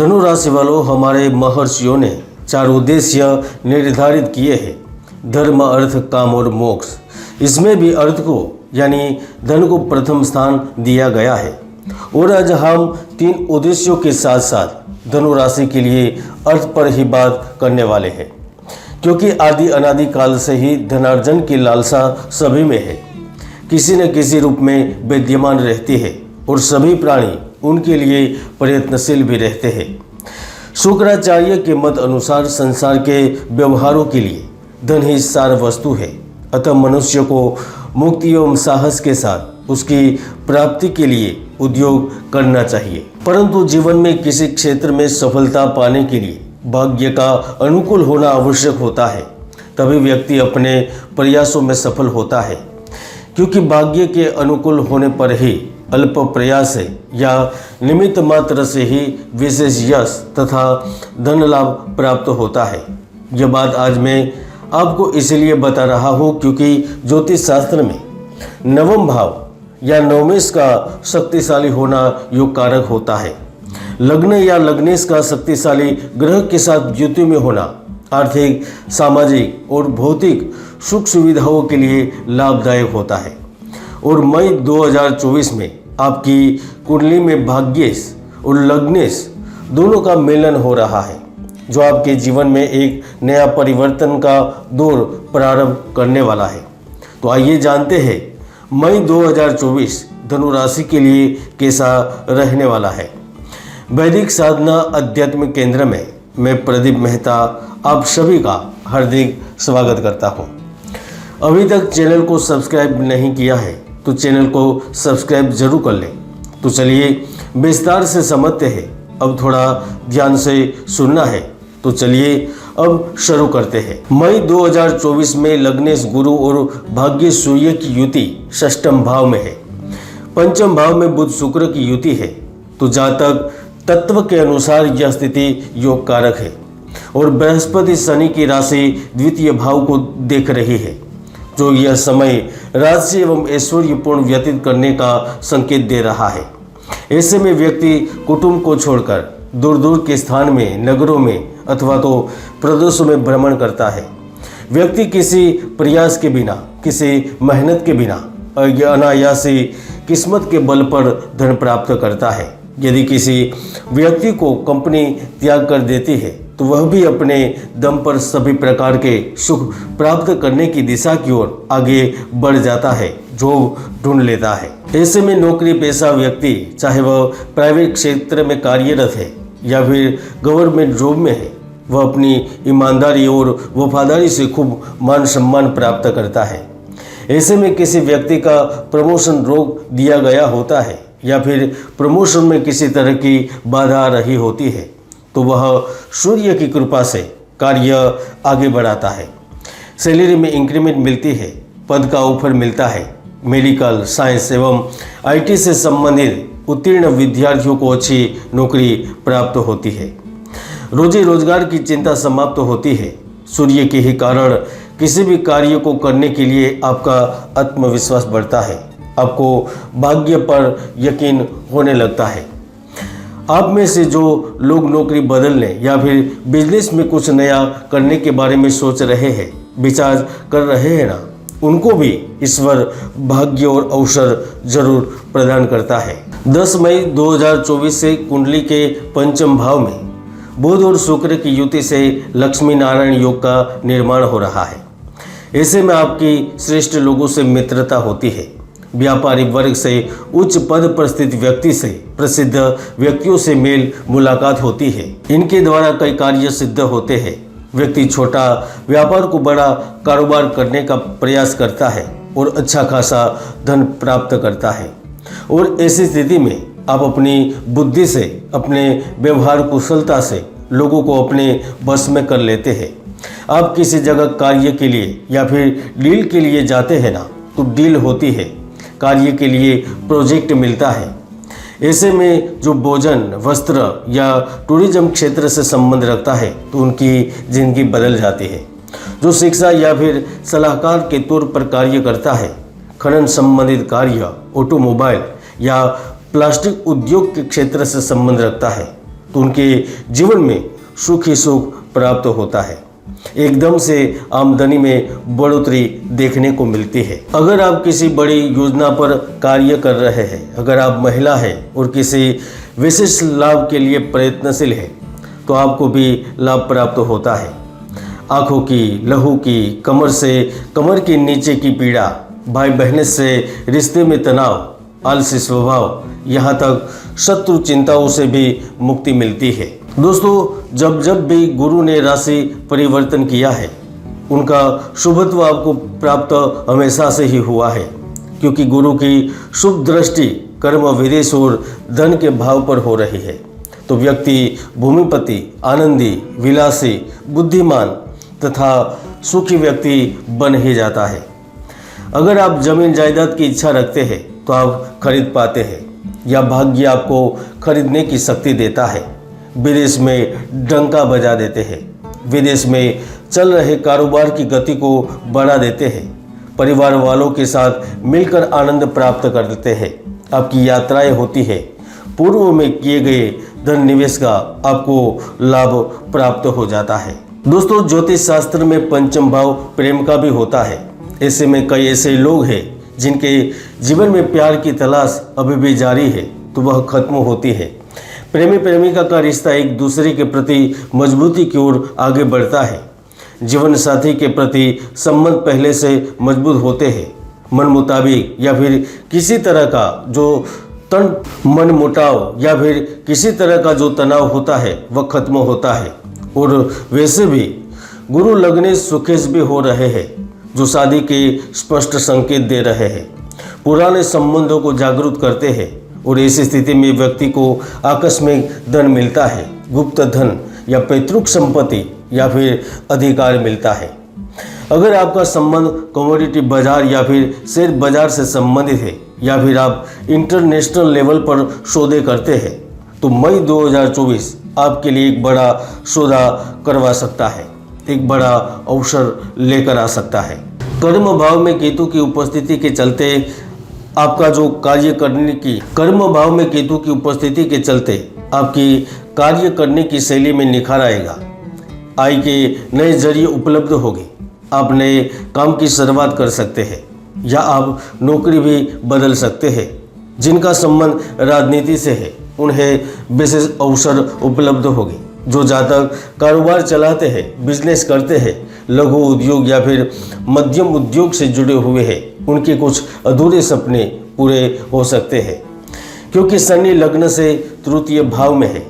धनु राशि वालों, हमारे महर्षियों ने 4 उद्देश्य निर्धारित किए हैं: धर्म, अर्थ, काम और मोक्ष। इसमें भी अर्थ को यानी धन को प्रथम स्थान दिया गया है। और आज हम 3 उद्देश्यों के साथ साथ धनु राशि के लिए अर्थ पर ही बात करने वाले हैं, क्योंकि आदि अनादि काल से ही धनार्जन की लालसा सभी में है, किसी न किसी रूप में विद्यमान रहती है और सभी प्राणी उनके लिए प्रयत्नशील भी रहते हैं। शुक्राचार्य के मत अनुसार संसार के व्यवहारों के लिए धन ही सार वस्तु है, अतः मनुष्य को मुक्ति एवं साहस के साथ उसकी प्राप्ति के लिए उद्योग करना चाहिए। परंतु जीवन में किसी क्षेत्र में सफलता पाने के लिए भाग्य का अनुकूल होना आवश्यक होता है, तभी व्यक्ति अपने प्रयासों में सफल होता है। क्योंकि भाग्य के अनुकूल होने पर ही अल्प प्रयास से या निमित्त मात्र से ही विशेष यश तथा धन लाभ प्राप्त होता है। यह बात आज मैं आपको इसलिए बता रहा हूँ क्योंकि ज्योतिष शास्त्र में नवम भाव या नवमेश का शक्तिशाली होना योग कारक होता है। लग्न या लग्नेश का शक्तिशाली ग्रह के साथ युति में होना आर्थिक, सामाजिक और भौतिक सुख सुविधाओं के लिए लाभदायक होता है। और मई 2024 में आपकी कुंडली में भाग्येश और लग्नेश दोनों का मिलन हो रहा है, जो आपके जीवन में एक नया परिवर्तन का दौर प्रारंभ करने वाला है। तो आइए जानते हैं मई 2024 धनु राशि के लिए कैसा रहने वाला है। वैदिक साधना अध्यात्म केंद्र में मैं प्रदीप मेहता आप सभी का हार्दिक स्वागत करता हूं। अभी तक चैनल को सब्सक्राइब नहीं किया है तो चैनल को सब्सक्राइब जरूर कर लें। तो चलिए विस्तार से समझते हैं। अब थोड़ा ध्यान से सुनना है, तो चलिए अब शुरू करते हैं। मई 2024 में लग्नेश गुरु और भाग्य सूर्य की युति षष्ठम भाव में है। पंचम भाव में बुध शुक्र की युति है। तो जातक तत्व के अनुसार यह स्थिति योग कारक है और बृहस्पति शनि की राशि द्वितीय भाव को देख रही है, जो यह समय राजसी एवं ऐश्वर्यपूर्ण व्यतीत करने का संकेत दे रहा है। ऐसे में व्यक्ति कुटुंब को छोड़कर दूर दूर के स्थान में, नगरों में अथवा तो प्रदेशों में भ्रमण करता है। व्यक्ति किसी प्रयास के बिना, किसी मेहनत के बिना अनायासी किस्मत के बल पर धन प्राप्त करता है। यदि किसी व्यक्ति को कंपनी त्याग कर देती है तो वह भी अपने दम पर सभी प्रकार के सुख प्राप्त करने की दिशा की ओर आगे बढ़ जाता है, जॉब ढूंढ लेता है। ऐसे में नौकरी पेशा व्यक्ति, चाहे वह प्राइवेट क्षेत्र में कार्यरत है या फिर गवर्नमेंट जॉब में है, वह अपनी ईमानदारी और वफादारी से खूब मान सम्मान प्राप्त करता है। ऐसे में किसी व्यक्ति का प्रमोशन रोक दिया गया होता है या फिर प्रमोशन में किसी तरह की बाधा आ रही होती है, तो वह सूर्य की कृपा से कार्य आगे बढ़ाता है। सैलरी में इंक्रीमेंट मिलती है, पद का ऑफर मिलता है। मेडिकल, साइंस एवं आईटी से संबंधित उत्तीर्ण विद्यार्थियों को अच्छी नौकरी प्राप्त होती है। रोजी रोजगार की चिंता समाप्त होती है। सूर्य के ही कारण किसी भी कार्य को करने के लिए आपका आत्मविश्वास बढ़ता है, आपको भाग्य पर यकीन होने लगता है। आप में से जो लोग नौकरी बदलने या फिर बिजनेस में कुछ नया करने के बारे में सोच रहे हैं, विचार कर रहे हैं ना, उनको भी ईश्वर भाग्य और अवसर जरूर प्रदान करता है। 10 मई 2024 से कुंडली के पंचम भाव में बुध और शुक्र की युति से लक्ष्मी नारायण योग का निर्माण हो रहा है। ऐसे में आपकी श्रेष्ठ लोगों से मित्रता होती है। व्यापारिक वर्ग से उच्च पद पर स्थित व्यक्ति से प्रसिद्ध व्यक्तियों से मेल मुलाकात होती है। इनके द्वारा कई कार्य सिद्ध होते हैं। व्यक्ति छोटा व्यापार को बड़ा कारोबार करने का प्रयास करता है और अच्छा खासा धन प्राप्त करता है। और ऐसी स्थिति में आप अपनी बुद्धि से, अपने व्यवहार कुशलता से लोगों को अपने बस में कर लेते हैं। आप किसी जगह कार्य के लिए या फिर डील के लिए जाते हैं ना, तो डील होती है, कार्य के लिए प्रोजेक्ट मिलता है। ऐसे में जो भोजन, वस्त्र या टूरिज्म क्षेत्र से संबंध रखता है तो उनकी जिंदगी बदल जाती है। जो शिक्षा या फिर सलाहकार के तौर पर कार्य करता है, खनन संबंधित कार्य, ऑटोमोबाइल या प्लास्टिक उद्योग के क्षेत्र से संबंध रखता है, तो उनके जीवन में सुख ही सुख प्राप्त होता है। एकदम से आमदनी में बढ़ोतरी देखने को मिलती है। अगर आप किसी बड़ी योजना पर कार्य कर रहे हैं, अगर आप महिला हैं और किसी विशेष लाभ के लिए प्रयत्नशील हैं, तो आपको भी लाभ प्राप्त होता है। आँखों की, लहू की, कमर के नीचे की पीड़ा, भाई बहन से रिश्ते में तनाव, आलसी स्वभाव, यहाँ तक शत्रु चिंताओं से भी मुक्ति मिलती है। दोस्तों, जब भी गुरु ने राशि परिवर्तन किया है, उनका शुभत्व आपको प्राप्त हमेशा से ही हुआ है, क्योंकि गुरु की शुभ दृष्टि कर्म, विदेश और धन के भाव पर हो रही है। तो व्यक्ति भूमिपति, आनंदी, विलासी, बुद्धिमान तथा सुखी व्यक्ति बन ही जाता है। अगर आप जमीन जायदाद की इच्छा रखते हैं तो आप खरीद पाते हैं, या भाग्य आपको खरीदने की शक्ति देता है। विदेश में डंका बजा देते हैं, विदेश में चल रहे कारोबार की गति को बढ़ा देते हैं, परिवार वालों के साथ मिलकर आनंद प्राप्त करते हैं, आपकी यात्राएं होती है, पूर्व में किए गए धन निवेश का आपको लाभ प्राप्त हो जाता है। दोस्तों, ज्योतिष शास्त्र में पंचम भाव प्रेम का भी होता है। ऐसे में कई ऐसे लोग हैं जिनके जीवन में प्यार की तलाश अभी भी जारी है, तो वह खत्म होती है। प्रेमी प्रेमिका का रिश्ता एक दूसरे के प्रति मजबूती की ओर आगे बढ़ता है। जीवन साथी के प्रति संबंध पहले से मजबूत होते हैं। मन मुताबिक या फिर किसी तरह का जो मन मुटाव या फिर किसी तरह का जो तनाव होता है वह खत्म होता है। और वैसे भी गुरु लग्ने सुखेश भी हो रहे हैं, जो शादी के स्पष्ट संकेत दे रहे हैं, पुराने संबंधों को जागरूक करते हैं। और ऐसी स्थिति में व्यक्ति को आकस्मिक धन मिलता है, गुप्त धन या पैतृक संपत्ति या फिर अधिकार मिलता है। अगर आपका संबंध कमोडिटी बाजार या फिर शेयर बाजार से संबंधित है, या फिर आप इंटरनेशनल लेवल पर सौदे करते हैं, तो मई 2024 आपके लिए एक बड़ा सौदा करवा सकता है, एक बड़ा अवसर लेकर आ सकता है। कर्म भाव में केतु की उपस्थिति के चलते आपका जो कार्य करने की आपकी कार्य करने की शैली में निखार आएगा। आय के नए जरिए उपलब्ध होंगे। आप नए काम की शुरुआत कर सकते हैं, या आप नौकरी भी बदल सकते हैं। जिनका संबंध राजनीति से है उन्हें विशेष अवसर उपलब्ध होंगे। जो जातक कारोबार चलाते हैं, बिजनेस करते हैं, लघु उद्योग या फिर मध्यम उद्योग से जुड़े हुए हैं, उनके कुछ अधूरे सपने पूरे हो सकते हैं, क्योंकि शनि लग्न से तृतीय भाव में है।